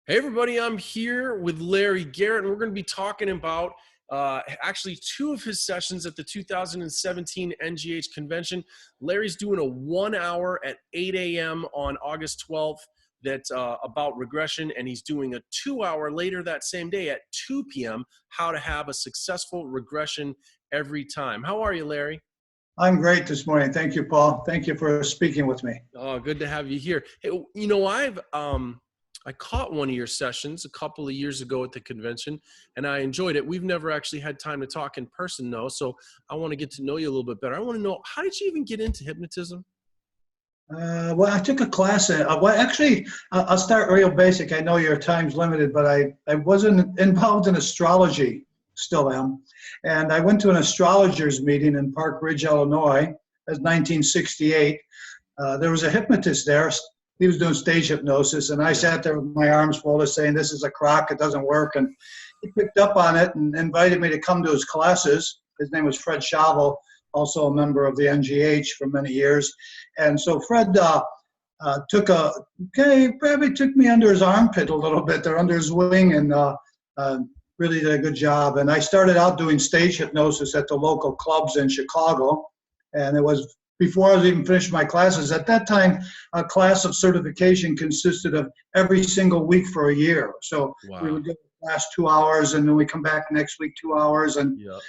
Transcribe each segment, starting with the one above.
Hey everybody, I'm here with Larry Garrett, and we're going to be talking about actually two of his sessions at the 2017 NGH convention. Larry's doing a 1 hour at 8 a.m. on August 12th that's about regression, and he's doing a 2 hour later that same day at 2 p.m. how to have a successful regression every time. How are you, Larry? I'm great this morning. Thank you, Paul. Thank you for speaking with me. Oh, good to have you here. Hey, I caught one of your sessions a couple of years ago at the convention, and I enjoyed it. We've never actually had time to talk in person, though, so I want to get to know you a little bit better. I want to know, how did you even get into hypnotism? Well, I took a class. I'll start real basic. I know your time's limited, but I wasn't involved in astrology, still am. And I went to an astrologers meeting in Park Ridge, Illinois. That was 1968. There was a hypnotist there. He was doing stage hypnosis, and I sat there with my arms folded saying, "This is a crock, it doesn't work." And he picked up on it and invited me to come to his classes. His name was Fred Shavel, also a member of the NGH for many years. And so Fred probably took me under his armpit a little bit there, under his wing, and really did a good job. And I started out doing stage hypnosis at the local clubs in Chicago, and it was before I was even finished my classes. At that time, a class of certification consisted of every single week for a year. So Wow. We would do the last 2 hours, and then we come back next week 2 hours. And Yep.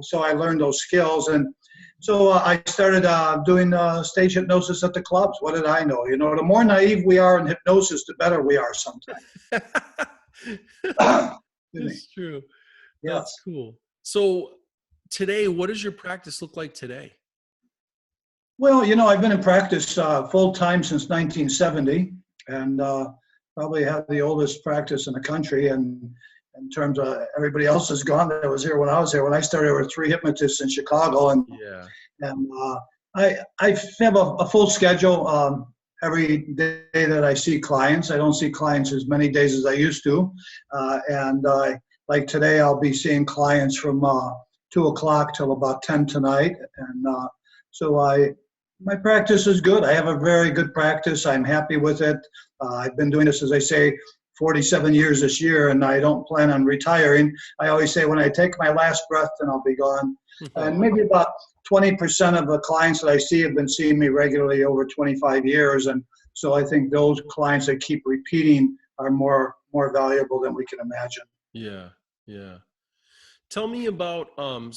so I learned those skills. And so I started doing stage hypnosis at the clubs. What did I know? You know, the more naive we are in hypnosis, the better we are sometimes. It's true. Yeah. That's cool. So today, what does your practice look like today? Well, you know, I've been in practice full-time since 1970, and probably have the oldest practice in the country. And in terms of everybody else is gone that was here when I was here. When I started, there were 3 hypnotists in Chicago, and I have a full schedule every day that I see clients. I don't see clients as many days as I used to, and like today, I'll be seeing clients from 2 o'clock till about 10 tonight, and my practice is good. I have a very good practice. I'm happy with it. I've been doing this, as I say, 47 years this year, and I don't plan on retiring. I always say when I take my last breath, then I'll be gone. And maybe about 20% of the clients that I see have been seeing me regularly over 25 years. And so I think those clients that keep repeating are more valuable than we can imagine. Yeah, yeah. Tell me about, and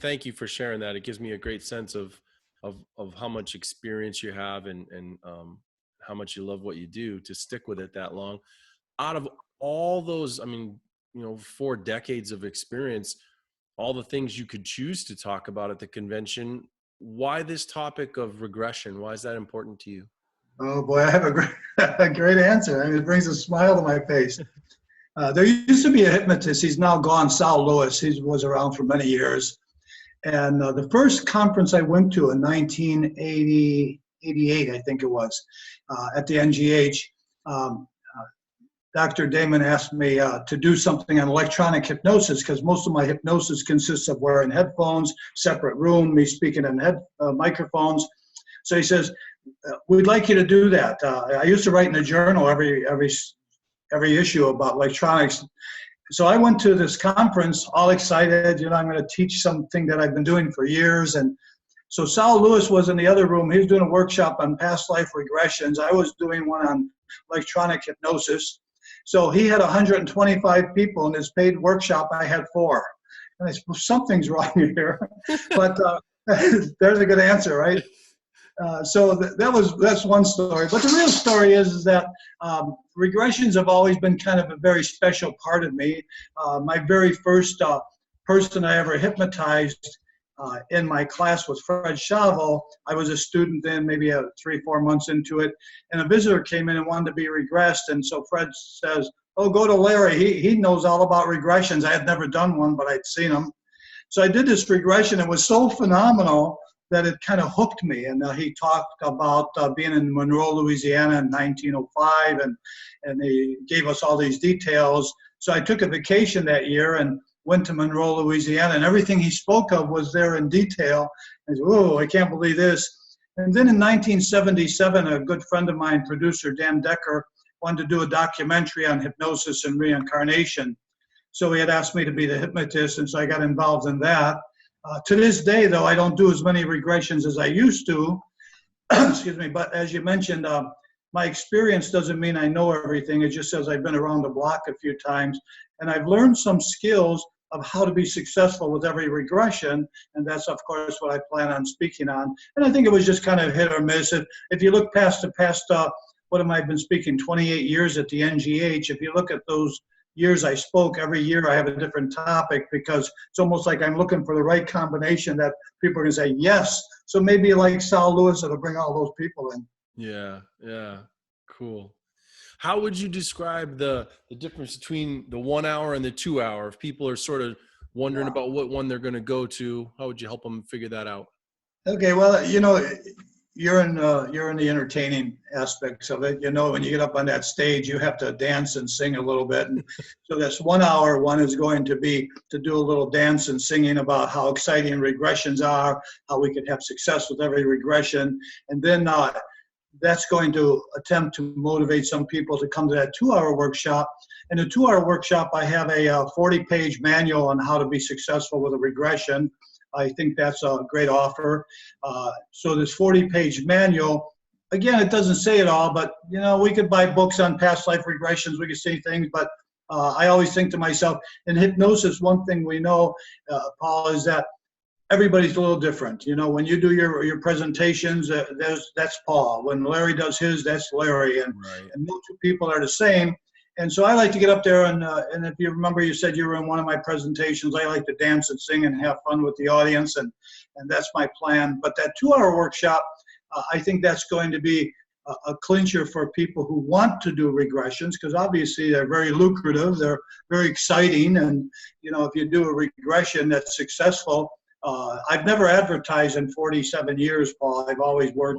thank you for sharing that. It gives me a great sense of how much experience you have and how much you love what you do to stick with it that long. Out of all those, 4 decades of experience, all the things you could choose to talk about at the convention, why this topic of regression? Why is that important to you? Oh boy, I have a great answer. I mean, it brings a smile to my face. There used to be a hypnotist. He's now gone, Sal Lewis. He was around for many years. And the first conference I went to in 1988, I think it was, at the NGH, Dr. Damon asked me to do something on electronic hypnosis, because most of my hypnosis consists of wearing headphones, separate room, me speaking in microphones. So he says, "We'd like you to do that." I used to write in a journal every issue about electronics. So I went to this conference all excited, you know, I'm going to teach something that I've been doing for years. And so Sal Lewis was in the other room. He was doing a workshop on past life regressions. I was doing one on electronic hypnosis. So he had 125 people in his paid workshop. I had 4. And I said, well, something's wrong here. But there's a good answer, right? That's one story. But the real story is that regressions have always been kind of a very special part of me. My very first person I ever hypnotized in my class was Fred Shavel. I was a student then, maybe 3-4 months into it, and a visitor came in and wanted to be regressed. And so Fred says, "Oh, go to Larry. He knows all about regressions." I had never done one, but I'd seen them. So I did this regression. It was so phenomenal that it kind of hooked me. And he talked about being in Monroe, Louisiana in 1905, and he gave us all these details. So I took a vacation that year and went to Monroe, Louisiana, and everything he spoke of was there in detail. I said, "Whoa, I can't believe this." And then in 1977, a good friend of mine, producer Dan Decker, wanted to do a documentary on hypnosis and reincarnation. So he had asked me to be the hypnotist, and so I got involved in that. To this day, though, I don't do as many regressions as I used to. Excuse me. But as you mentioned, my experience doesn't mean I know everything. It just says I've been around the block a few times, and I've learned some skills of how to be successful with every regression, and that's, of course, what I plan on speaking on. And I think it was just kind of hit or miss. If you look past the past, what have I been speaking, 28 years at the NGH, if you look at those years I spoke, every year I have a different topic, because it's almost like I'm looking for the right combination that people are going to say yes. So maybe like Sal Lewis, it'll bring all those people in. Yeah, yeah, cool. How would you describe the difference between the 1 hour and the 2 hour? If people are sort of wondering about what one they're going to go to, how would you help them figure that out? Okay, well, you're in the entertaining aspects of it. When you get up on that stage, you have to dance and sing a little bit. And so this 1 hour one is going to be to do a little dance and singing about how exciting regressions are, how we can have success with every regression. And then that's going to attempt to motivate some people to come to that 2 hour workshop. In the 2 hour workshop, I have a 40-page manual on how to be successful with a regression. I think that's a great offer. So this 40-page manual, again, it doesn't say it all, but we could buy books on past life regressions. We could see things, but I always think to myself, in hypnosis, one thing we know, Paul, is that everybody's a little different. When you do your presentations, that's Paul. When Larry does his, that's Larry, and no two people are the same. And so I like to get up there, and if you remember, you said you were in one of my presentations, I like to dance and sing and have fun with the audience, and that's my plan. But that 2 hour workshop, I think that's going to be a clincher for people who want to do regressions, because obviously they're very lucrative, they're very exciting, and if you do a regression that's successful, I've never advertised in 47 years, Paul. I've always word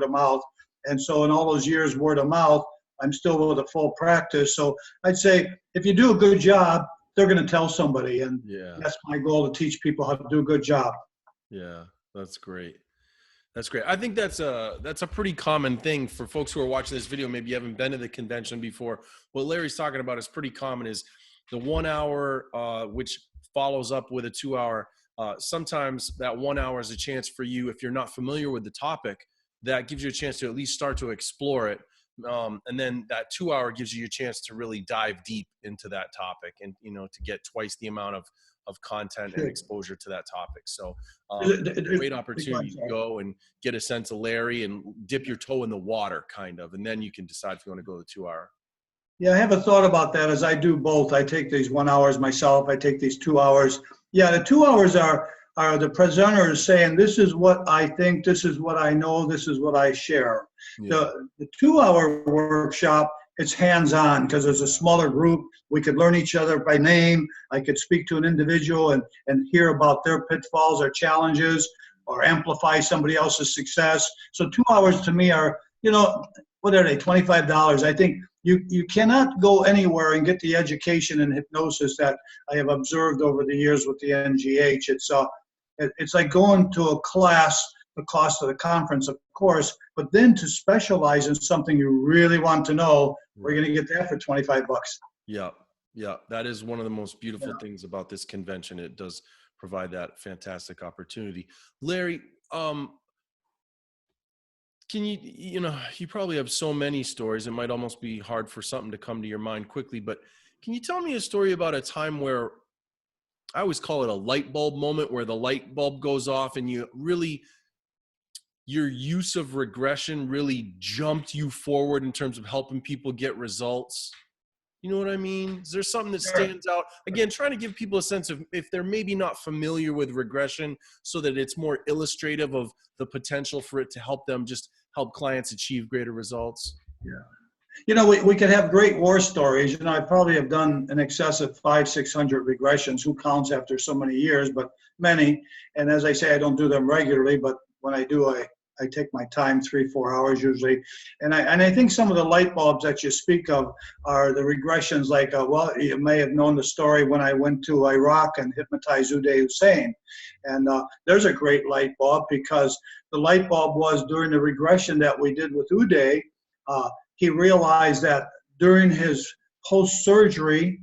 of mouth. And so in all those years, word of mouth, I'm still with a full practice. So I'd say if you do a good job, they're going to tell somebody. And that's my goal, to teach people how to do a good job. Yeah, that's great. That's great. I think that's a pretty common thing for folks who are watching this video. Maybe you haven't been to the convention before. What Larry's talking about is pretty common, is the 1 hour, which follows up with a 2 hour. Sometimes that 1 hour is a chance for you, if you're not familiar with the topic, that gives you a chance to at least start to explore it. And then that 2 hour gives you a chance to really dive deep into that topic, and, to get twice the amount of content and exposure to that topic. So great opportunity to go and get a sense of Larry and dip your toe in the water, kind of, and then you can decide if you want to go to the 2 hour. Yeah, I have a thought about that, as I do both. I take these 1 hours myself. I take these 2 hours. Yeah, the 2 hours are the presenters saying, this is what I think, this is what I know, this is what I share. Yeah. The 2 hour workshop, it's hands-on, because there's a smaller group. We could learn each other by name. I could speak to an individual and hear about their pitfalls or challenges, or amplify somebody else's success. So 2 hours to me are, what are they, $25? I think you cannot go anywhere and get the education in hypnosis that I have observed over the years with the NGH. It's like going to a class, the cost of the conference, of course, but then to specialize in something you really want to know, we're going to get that for $25. Yeah. Yeah. That is one of the most beautiful things about this convention. It does provide that fantastic opportunity. Larry, can you probably have so many stories, it might almost be hard for something to come to your mind quickly, but can you tell me a story about a time where, I always call it a light bulb moment, where the light bulb goes off and your use of regression really jumped you forward in terms of helping people get results? You know what I mean? Is there something that stands out? Again, trying to give people a sense of, if they're maybe not familiar with regression, so that it's more illustrative of the potential for it to help them just help clients achieve greater results. Yeah. We could have great war stories. I probably have done in excess of 500-600 regressions. Who counts after so many years, but many. And as I say, I don't do them regularly, but when I do, I take my time, 3-4 hours usually. And I think some of the light bulbs that you speak of are the regressions, like, well, you may have known the story when I went to Iraq and hypnotized Uday Hussein. And there's a great light bulb, because the light bulb was during the regression that we did with Uday, he realized that during his post-surgery,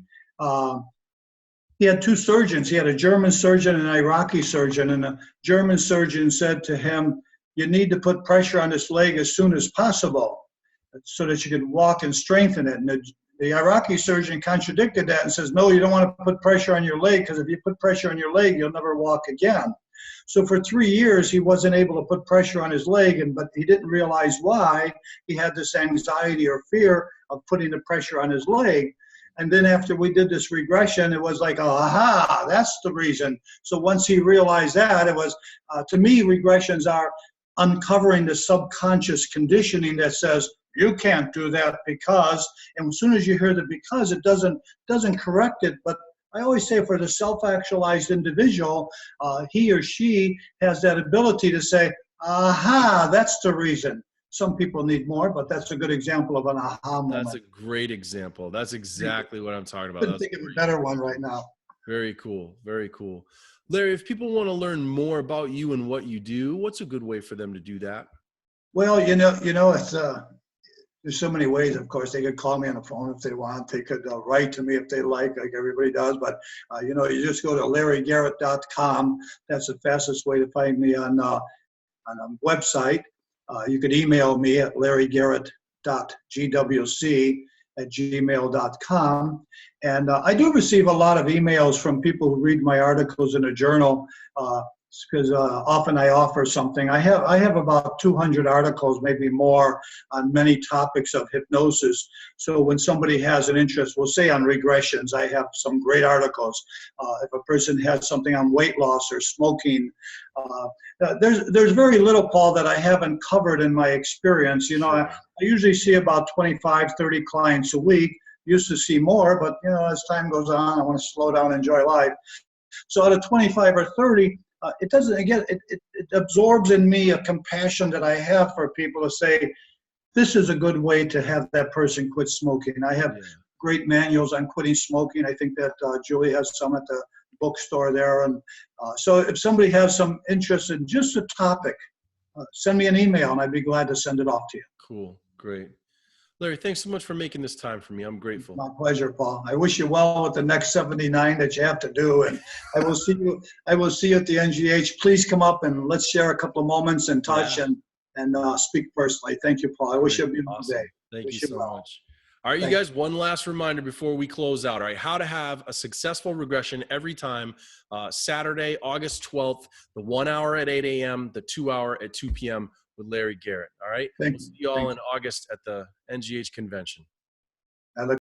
he had two surgeons. He had a German surgeon and an Iraqi surgeon, and the German surgeon said to him, "You need to put pressure on this leg as soon as possible so that you can walk and strengthen it." And the Iraqi surgeon contradicted that and says, "No, you don't want to put pressure on your leg, because if you put pressure on your leg, you'll never walk again." So for 3 years, he wasn't able to put pressure on his leg, but he didn't realize why. He had this anxiety or fear of putting the pressure on his leg. And then after we did this regression, it was like, aha, that's the reason. So once he realized that, it was, to me, regressions are uncovering the subconscious conditioning that says, you can't do that because, and as soon as you hear the because, it doesn't correct it. But I always say for the self-actualized individual, he or she has that ability to say, aha, that's the reason. Some people need more, but that's a good example of an aha moment. That's a great example. That's exactly what I'm talking about. Couldn't think of a better one right now. Very cool. Very cool. Larry, if people want to learn more about you and what you do, what's a good way for them to do that? Well, it's there's so many ways. Of course, they could call me on the phone if they want. They could write to me if they like everybody does. But you just go to LarryGarrett.com. That's the fastest way to find me on a website. You could email me at larrygarrett.gwc@gmail.com. And I do receive a lot of emails from people who read my articles in a journal, because often I offer something. I have about 200 articles, maybe more, on many topics of hypnosis. So when somebody has an interest, we'll say on regressions, I have some great articles. If a person has something on weight loss or smoking, there's very little, Paul, that I haven't covered in my experience. I usually see about 25, 30 clients a week. Used to see more, but as time goes on, I want to slow down and enjoy life. So out of 25 or 30, it doesn't, again, it absorbs in me a compassion that I have for people to say, this is a good way to have that person quit smoking. I have great manuals on quitting smoking. I think that Julie has some at the bookstore there. And so if somebody has some interest in just a topic, send me an email and I'd be glad to send it off to you. Cool. Great. Larry, thanks so much for making this time for me. I'm grateful. My pleasure, Paul. I wish you well with the next 79 that you have to do. And I will see you at the NGH. Please come up and let's share a couple of moments and touch and speak personally. Thank you, Paul. I wish you a beautiful day. Thank you so much. All right, you guys, one last reminder before we close out. All right, how to have a successful regression every time. Saturday, August 12th, the 1 hour at 8 a.m., the 2 hour at 2 p.m. with Larry Garrett. All right, we'll see you all in August at the NGH convention.